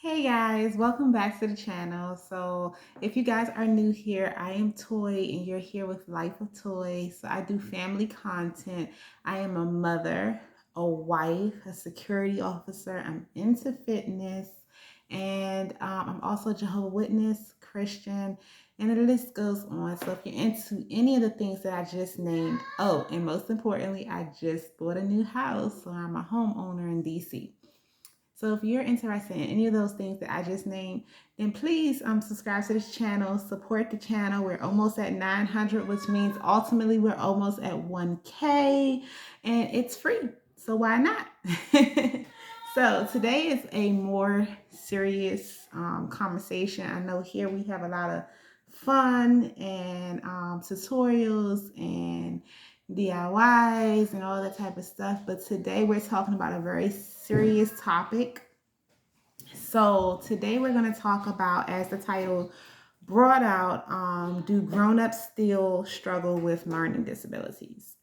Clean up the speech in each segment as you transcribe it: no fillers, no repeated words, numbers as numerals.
Hey guys, welcome back to the channel. So if you guys are new here, I am Toy and you're here with Life of Toy. So I do family content. I am a mother, a wife, a security officer. I'm into fitness and I'm also a Jehovah's Witness, Christian, and the list goes on. So if you're into any of the things that I just named, oh, and most importantly, I just bought a new house. So I'm a homeowner in DC. So if you're interested in any of those things that I just named, then please subscribe to this channel, support the channel. We're almost at 900, which means ultimately we're almost at 1K and it's free. So why not? So today is a more serious conversation. I know here we have a lot of fun and tutorials and DIYs and all that type of stuff. But today we're talking about a very serious topic. So today we're going to talk about, as the title brought out, do grown-ups still struggle with learning disabilities?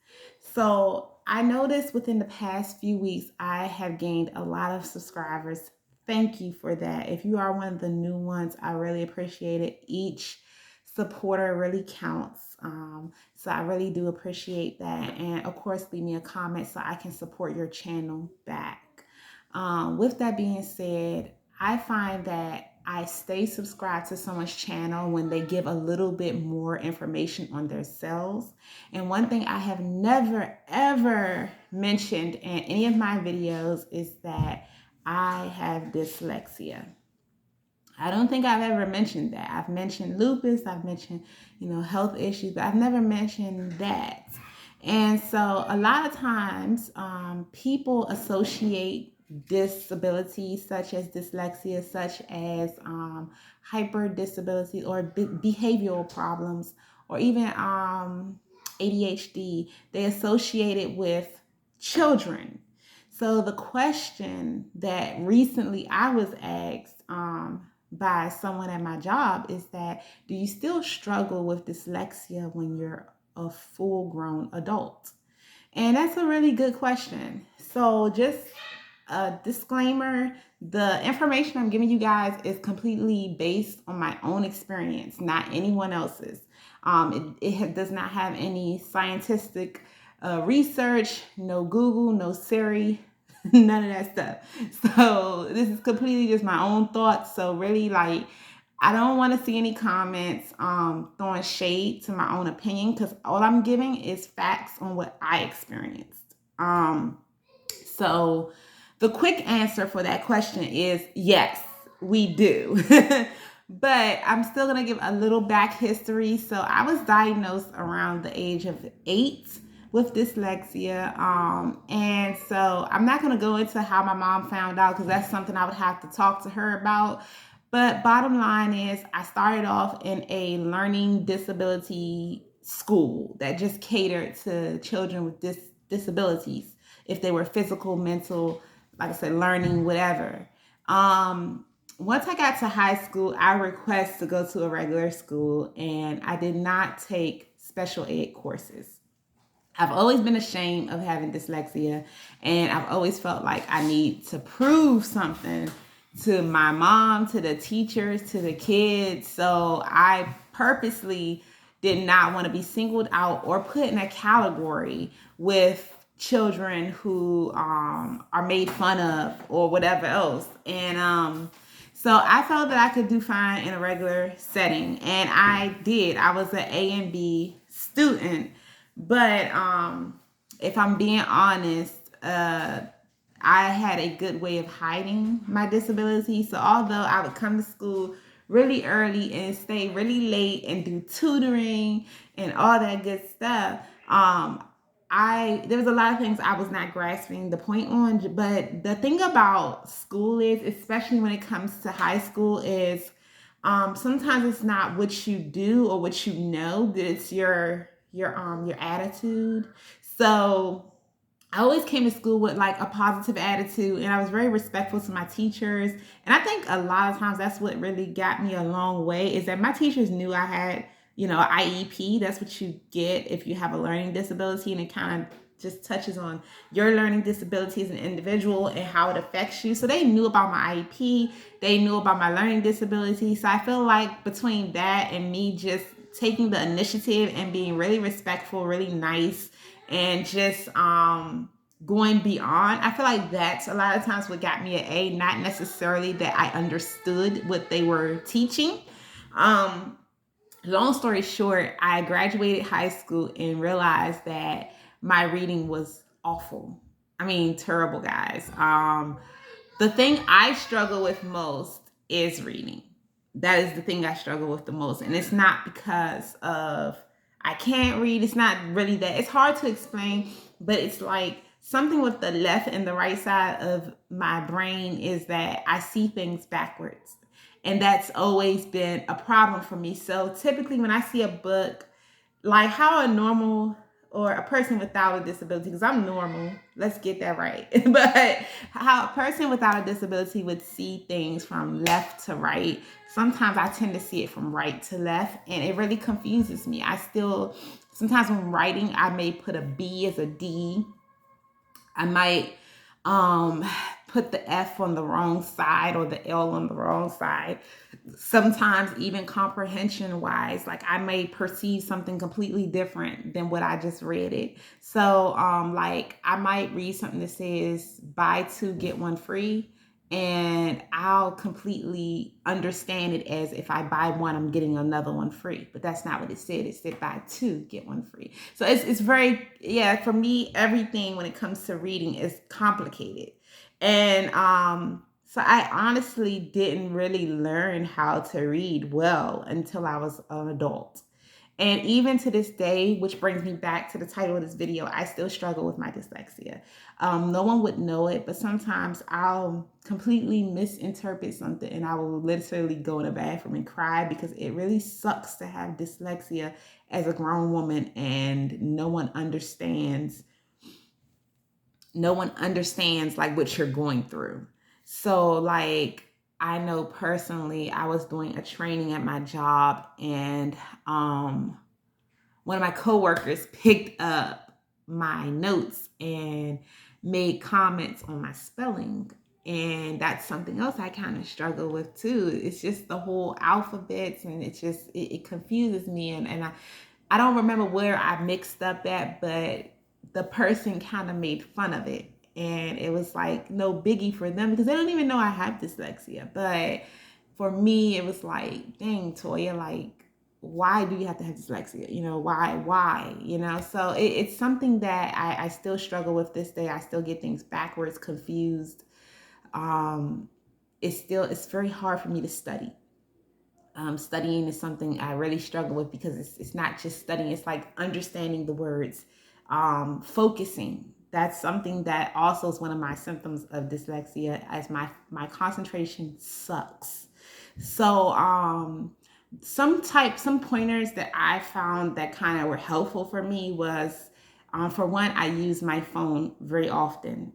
So I noticed within the past few weeks, I have gained a lot of subscribers. Thank you for that. If you are one of the new ones, I really appreciate it. Each supporter really counts. So I really do appreciate that. And of course, leave me a comment so I can support your channel back. With that being said, I find that I stay subscribed to someone's channel when they give a little bit more information on themselves. And one thing I have never, ever mentioned in any of my videos is that I have dyslexia. I don't think I've ever mentioned that. I've mentioned lupus, I've mentioned, health issues, but I've never mentioned that. And so a lot of times people associate disabilities such as dyslexia, such as hyper disabilities or behavioral problems, or even ADHD. They associate it with children. So the question that recently I was asked by someone at my job is that, do you still struggle with dyslexia when you're a full-grown adult? And that's a really good question. So just a disclaimer, the information I'm giving you guys is completely based on my own experience, not anyone else's. It does not have any scientific research, no Google, no Siri, none of that stuff. So this is completely just my own thoughts. So really, I don't want to see any comments throwing shade to my own opinion, because all I'm giving is facts on what I experienced. So the quick answer for that question is yes, we do. But I'm still going to give a little back history. So I was diagnosed around the age of 8 with dyslexia. And so I'm not going to go into how my mom found out, because that's something I would have to talk to her about. But bottom line is, I started off in a learning disability school that just catered to children with disabilities, if they were physical, mental, like I said, learning, whatever. Once I got to high school, I requested to go to a regular school, and I did not take special ed courses. I've always been ashamed of having dyslexia, and I've always felt like I need to prove something to my mom, to the teachers, to the kids. So I purposely did not want to be singled out or put in a category with children who are made fun of or whatever else. And so I felt that I could do fine in a regular setting, and I did. I was an A and B student, but if I'm being honest, I had a good way of hiding my disability. So although I would come to school really early and stay really late and do tutoring and all that good stuff, there was a lot of things I was not grasping the point on. But the thing about school is, especially when it comes to high school, is sometimes it's not what you do or what you know, but it's your attitude. So I always came to school with like a positive attitude, and I was very respectful to my teachers. And I think a lot of times that's what really got me a long way, is that my teachers knew I had, IEP. That's what you get if you have a learning disability, and it kind of just touches on your learning disability as an individual and how it affects you. So they knew about my IEP, they knew about my learning disability. So I feel like between that and me just taking the initiative and being really respectful, really nice, and just going beyond, I feel like that's a lot of times what got me an A, not necessarily that I understood what they were teaching. Um, Long story short, I graduated high school and realized that my reading was awful. I mean, terrible, guys. The thing I struggle with most is reading. That is the thing I struggle with the most. And it's not because of I can't read. It's not really that. It's hard to explain, but it's like something with the left and the right side of my brain is that I see things backwards. And that's always been a problem for me. So typically when I see a book, like how a normal or a person without a disability, because I'm normal, let's get that right. But how a person without a disability would see things from left to right, sometimes I tend to see it from right to left, and it really confuses me. I still, sometimes when writing, I may put a B as a D. I might um put the F on the wrong side or the L on the wrong side. Sometimes even comprehension wise, like I may perceive something completely different than what I just read it. So like I might read something that says buy two get one free, and I'll completely understand it as if I buy one, I'm getting another one free. But that's not what it said. It said buy two, get one free. So it's very, yeah, for me, everything when it comes to reading is complicated. And so I honestly didn't really learn how to read well until I was an adult. And even to this day, which brings me back to the title of this video, I still struggle with my dyslexia. No one would know it, but sometimes I'll completely misinterpret something and I will literally go in the bathroom and cry because it really sucks to have dyslexia as a grown woman and no one understands like what you're going through. So like I know personally I was doing a training at my job, and one of my coworkers picked up my notes and made comments on my spelling. And that's something else I kind of struggle with too. It's just the whole alphabets, and it confuses me. And I don't remember where I mixed up at, but the person kind of made fun of it. And it was like no biggie for them because they don't even know I have dyslexia. But for me, it was like, dang, Toya, like, why do you have to have dyslexia? You know, why? You know, so it's something that I still struggle with this day. I still get things backwards, confused. Um, it's very hard for me to study. Studying is something I really struggle with because it's not just studying, it's like understanding the words, focusing. That's something that also is one of my symptoms of dyslexia, as my concentration sucks. So some pointers that I found that kind of were helpful for me was, for one, I use my phone very often.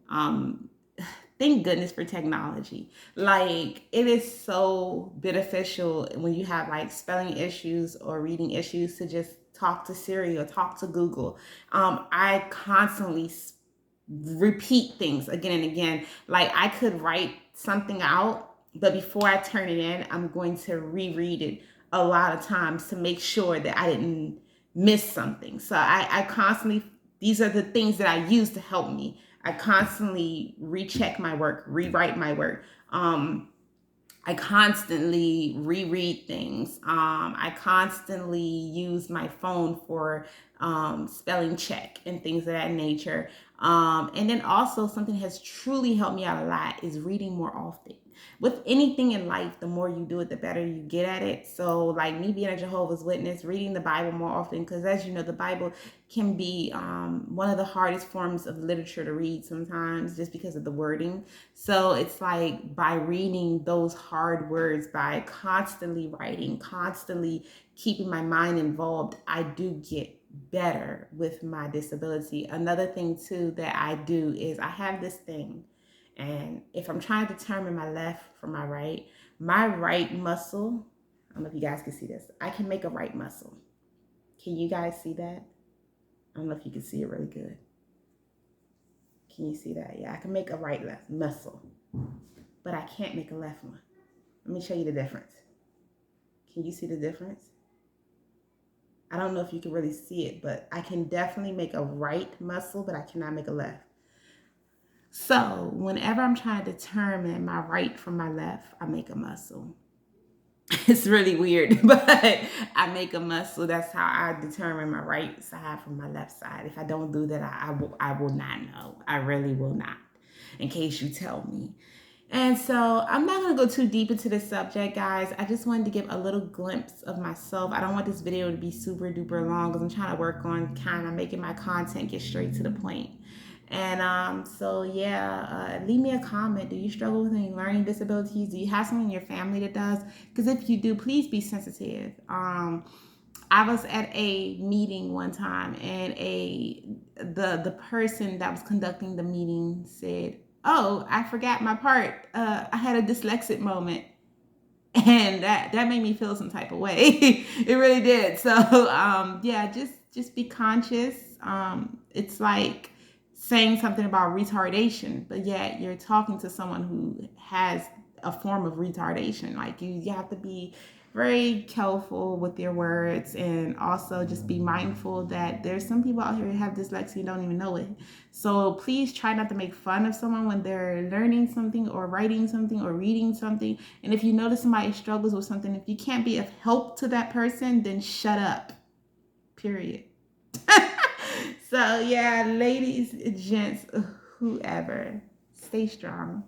Thank goodness for technology. Like it is so beneficial when you have like spelling issues or reading issues to just talk to Siri or talk to Google. I constantly repeat things again and again. Like I could write something out, but before I turn it in, I'm going to reread it a lot of times to make sure that I didn't miss something. So I constantly, these are the things that I use to help me. I constantly recheck my work, rewrite my work. I constantly reread things. I constantly use my phone for spelling check and things of that nature. And then also something that has truly helped me out a lot is reading more often. With anything in life, the more you do it, the better you get at it. So like me being a Jehovah's Witness, reading the Bible more often, because as you know, the Bible can be one of the hardest forms of literature to read sometimes just because of the wording. So it's like by reading those hard words, by constantly writing, constantly keeping my mind involved, I do get better with my disability. Another thing too that I do is I have this thing, and if I'm trying to determine my left from my right muscle, I don't know if you guys can see this, I can make a right muscle. Can you guys see that? I don't know if you can see it really good. Can you see that? Yeah, I can make a right left muscle, but I can't make a left one. Let me show you the difference. Can you see the difference? I don't know if you can really see it, but I can definitely make a right muscle, but I cannot make a left. So whenever I'm trying to determine my right from my left, I make a muscle. It's really weird, but I make a muscle. That's how I determine my right side from my left side. If I don't do that, I will not know. I really will not, in case you tell me. And so I'm not going to go too deep into this subject, guys. I just wanted to give a little glimpse of myself. I don't want this video to be super duper long because I'm trying to work on kind of making my content get straight to the point. And so yeah, leave me a comment. Do you struggle with any learning disabilities? Do you have someone in your family that does? Because if you do, please be sensitive. I was at a meeting one time, and the person that was conducting the meeting said, "Oh, I forgot my part. I had a dyslexic moment." And that made me feel some type of way. It really did. So yeah, just be conscious. It's like saying something about retardation, but yet you're talking to someone who has a form of retardation. Like you have to be very careful with your words, and also just be mindful that there's some people out here who have dyslexia and don't even know it. So please try not to make fun of someone when they're learning something or writing something or reading something. And if you notice somebody struggles with something, if you can't be of help to that person, then shut up. Period. So yeah, ladies, gents, whoever, stay strong.